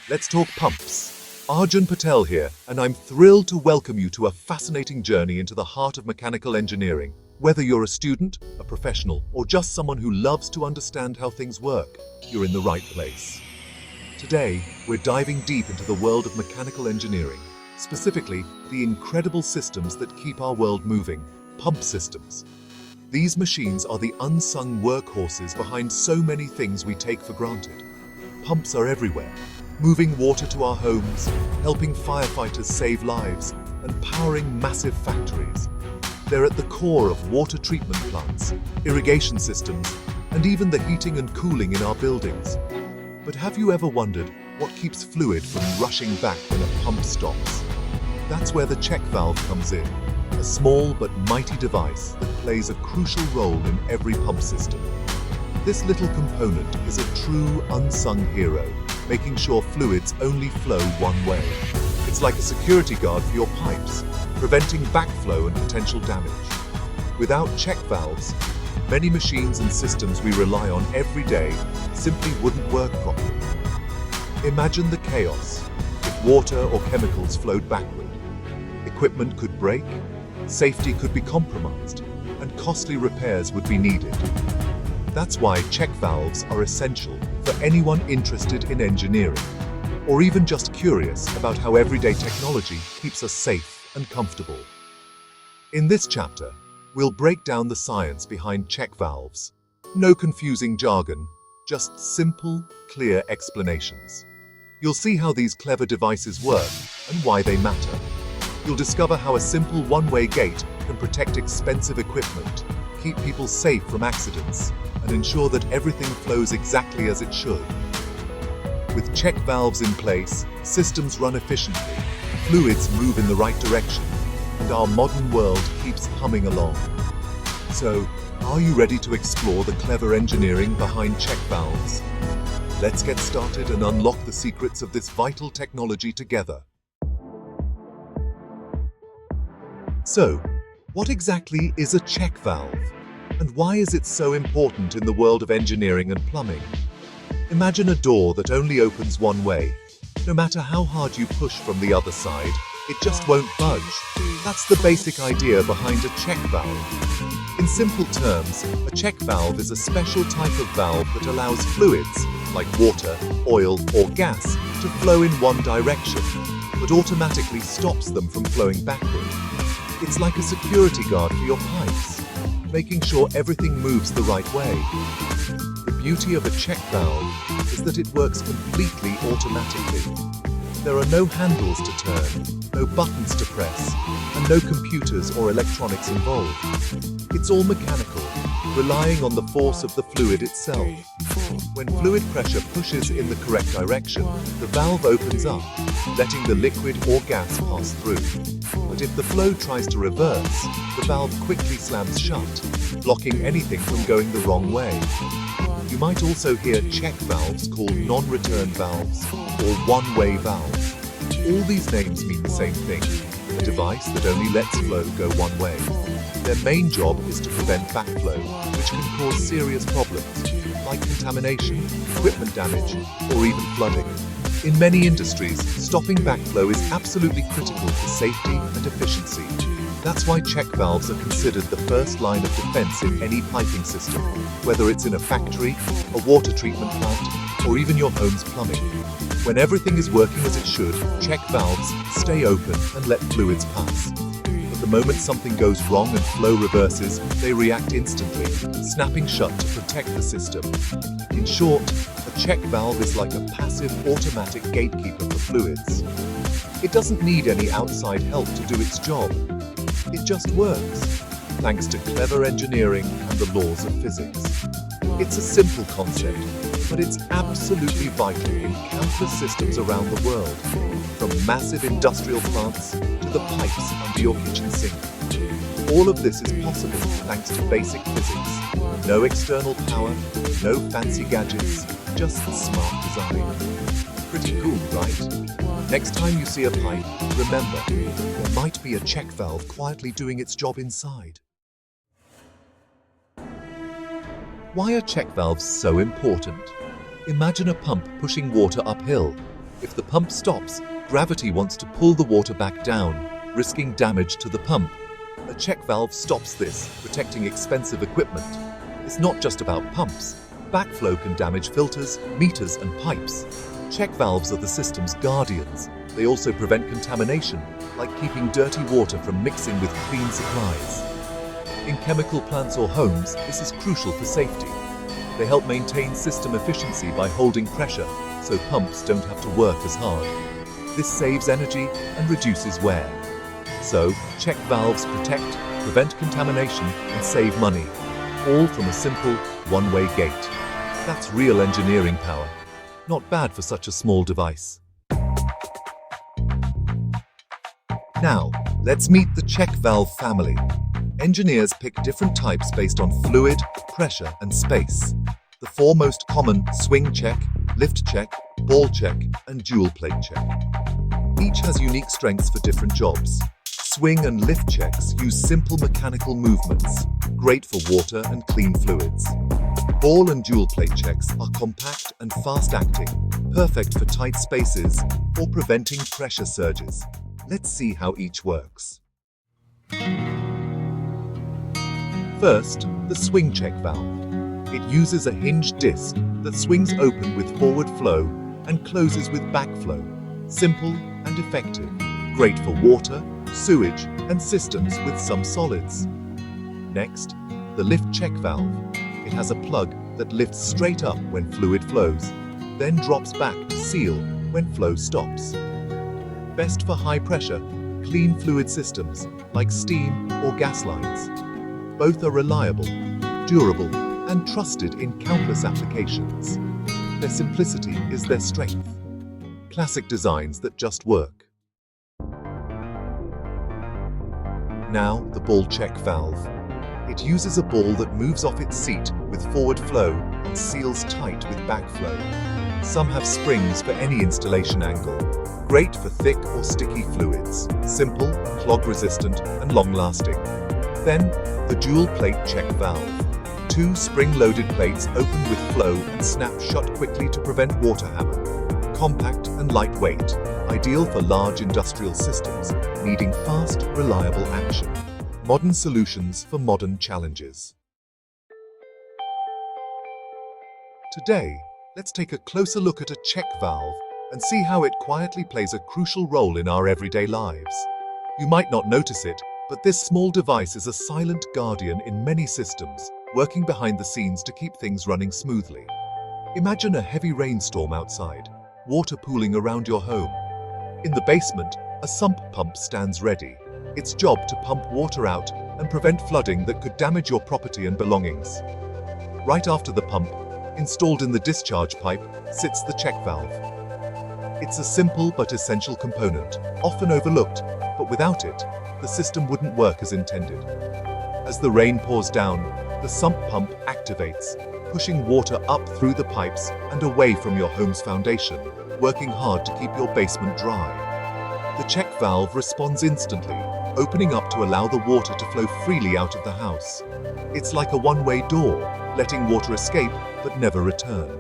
Let's talk pumps. Arjun Patel here, and I'm thrilled to welcome you to a fascinating journey into the heart of mechanical engineering. Whether you're a student, a professional, or just someone who loves to understand how things work, you're in the right place. Today, we're diving deep into the world of mechanical engineering, specifically the incredible systems that keep our world moving, pump systems. These machines are the unsung workhorses behind so many things we take for granted. Pumps are everywhere, moving water to our homes, helping firefighters save lives, and powering massive factories. They're at the core of water treatment plants, irrigation systems, and even the heating and cooling in our buildings. But have you ever wondered what keeps fluid from rushing back when a pump stops? That's where the check valve comes in, a small but mighty device that plays a crucial role in every pump system. This little component is a true unsung hero, making sure fluids only flow one way. It's like a security guard for your pipes, preventing backflow and potential damage. Without check valves, many machines and systems we rely on every day simply wouldn't work properly. Imagine the chaos if water or chemicals flowed backward. Equipment could break, safety could be compromised, and costly repairs would be needed. That's why check valves are essential for anyone interested in engineering, or even just curious about how everyday technology keeps us safe and comfortable. In this chapter, we'll break down the science behind check valves. No confusing jargon, just simple, clear explanations. You'll see how these clever devices work and why they matter. You'll discover how a simple one-way gate can protect expensive equipment, keep people safe from accidents, and ensure that everything flows exactly as it should. With check valves in place, systems run efficiently, fluids move in the right direction, and our modern world keeps humming along. So, are you ready to explore the clever engineering behind check valves? Let's get started and unlock the secrets of this vital technology together. So, what exactly is a check valve? And why is it so important in the world of engineering and plumbing? Imagine a door that only opens one way. No matter how hard you push from the other side, it just won't budge. That's the basic idea behind a check valve. In simple terms, a check valve is a special type of valve that allows fluids, like water, oil, or gas, to flow in one direction, but automatically stops them from flowing backward. It's like a security guard for your pipes, making sure everything moves the right way. The beauty of a check valve is that it works completely automatically. There are no handles to turn, no buttons to press, and no computers or electronics involved. It's all mechanical, relying on the force of the fluid itself. When fluid pressure pushes in the correct direction, the valve opens up, letting the liquid or gas pass through. But if the flow tries to reverse, the valve quickly slams shut, blocking anything from going the wrong way. You might also hear check valves called non-return valves or one-way valves. All these names mean the same thing, a device that only lets flow go one way. Their main job is to prevent backflow, which can cause serious problems, like contamination, equipment damage, or even flooding. In many industries, stopping backflow is absolutely critical for safety and efficiency. That's why check valves are considered the first line of defense in any piping system, whether it's in a factory, a water treatment plant, or even your home's plumbing. When everything is working as it should, check valves stay open and let fluids pass. But the moment something goes wrong and flow reverses, they react instantly, snapping shut to protect the system. In short, a check valve is like a passive automatic gatekeeper for fluids. It doesn't need any outside help to do its job. It just works, thanks to clever engineering and the laws of physics. It's a simple concept, but it's absolutely vital in countless systems around the world, from massive industrial plants to the pipes under your kitchen sink. All of this is possible thanks to basic physics. No external power, no fancy gadgets, just smart design. Pretty cool, right? Next time you see a pipe, remember, there might be a check valve quietly doing its job inside. Why are check valves so important? Imagine a pump pushing water uphill. If the pump stops, gravity wants to pull the water back down, risking damage to the pump. A check valve stops this, protecting expensive equipment. It's not just about pumps. Backflow can damage filters, meters, and pipes. Check valves are the system's guardians. They also prevent contamination, like keeping dirty water from mixing with clean supplies. In chemical plants or homes, this is crucial for safety. They help maintain system efficiency by holding pressure, so pumps don't have to work as hard. This saves energy and reduces wear. So, check valves protect, prevent contamination, and save money, all from a simple, one-way gate. That's real engineering power. Not bad for such a small device. Now, let's meet the check valve family. Engineers pick different types based on fluid, pressure, and space. The four most common: swing check, lift check, ball check, and dual plate check. Each has unique strengths for different jobs. Swing and lift checks use simple mechanical movements, great for water and clean fluids. Ball and dual plate checks are compact and fast-acting, perfect for tight spaces or preventing pressure surges. Let's see how each works. First, the swing check valve. It uses a hinged disc that swings open with forward flow and closes with backflow. Simple and effective, great for water, sewage, and systems with some solids. Next, the lift check valve. It has a plug that lifts straight up when fluid flows, then drops back to seal when flow stops. Best for high-pressure, clean fluid systems like steam or gas lines. Both are reliable, durable, and trusted in countless applications. Their simplicity is their strength. Classic designs that just work. Now, the ball check valve. It uses a ball that moves off its seat with forward flow and seals tight with backflow. Some have springs for any installation angle. Great for thick or sticky fluids. Simple, clog-resistant, and long-lasting. Then, the dual plate check valve. Two spring-loaded plates open with flow and snap shut quickly to prevent water hammer. Compact and lightweight, ideal for large industrial systems needing fast, reliable action. Modern solutions for modern challenges. Today, let's take a closer look at a check valve and see how it quietly plays a crucial role in our everyday lives. You might not notice it, but this small device is a silent guardian in many systems, working behind the scenes to keep things running smoothly. Imagine a heavy rainstorm outside, water pooling around your home. In the basement, a sump pump stands ready. Its job to pump water out and prevent flooding that could damage your property and belongings. Right after the pump, installed in the discharge pipe, sits the check valve. It's a simple but essential component, often overlooked, but without it, the system wouldn't work as intended. As the rain pours down, the sump pump activates, pushing water up through the pipes and away from your home's foundation, working hard to keep your basement dry. The check valve responds instantly, opening up to allow the water to flow freely out of the house. It's like a one-way door, letting water escape but never return.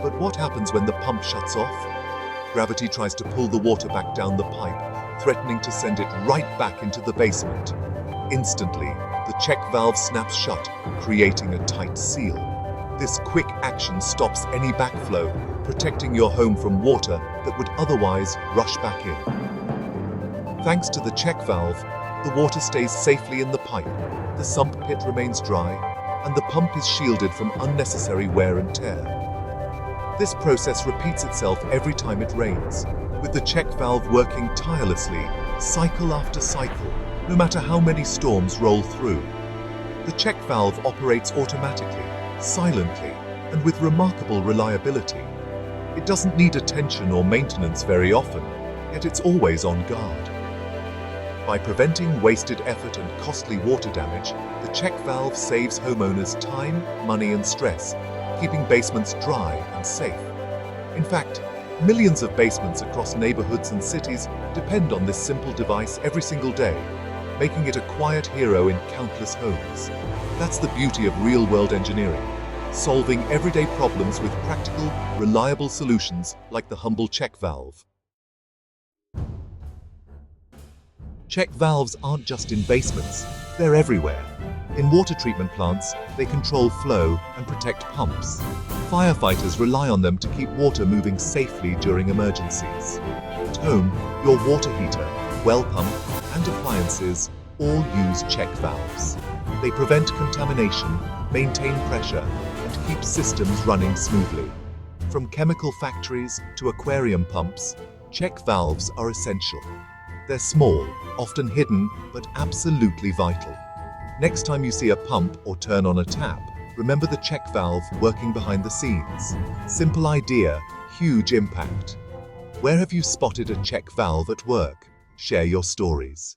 But what happens when the pump shuts off? Gravity tries to pull the water back down the pipe, threatening to send it right back into the basement. Instantly, the check valve snaps shut, creating a tight seal. This quick action stops any backflow, protecting your home from water that would otherwise rush back in. Thanks to the check valve, the water stays safely in the pipe, the sump pit remains dry, and the pump is shielded from unnecessary wear and tear. This process repeats itself every time it rains, with the check valve working tirelessly, cycle after cycle, no matter how many storms roll through. The check valve operates automatically, silently, and with remarkable reliability. It doesn't need attention or maintenance very often, yet it's always on guard. By preventing wasted effort and costly water damage, the check valve saves homeowners time, money, and stress, keeping basements dry and safe. In fact, millions of basements across neighborhoods and cities depend on this simple device every single day, making it a quiet hero in countless homes. That's the beauty of real-world engineering. solving everyday problems with practical, reliable solutions like the humble check valve. Check valves aren't just in basements, they're everywhere. In water treatment plants, they control flow and protect pumps. Firefighters rely on them to keep water moving safely during emergencies. At home, your water heater, well pump, and appliances all use check valves. They prevent contamination, maintain pressure, and keep systems running smoothly. From chemical factories to aquarium pumps, check valves are essential. They're small, often hidden, but absolutely vital. Next time you see a pump or turn on a tap, remember the check valve working behind the scenes. Simple idea, huge impact. Where have you spotted a check valve at work? Share your stories.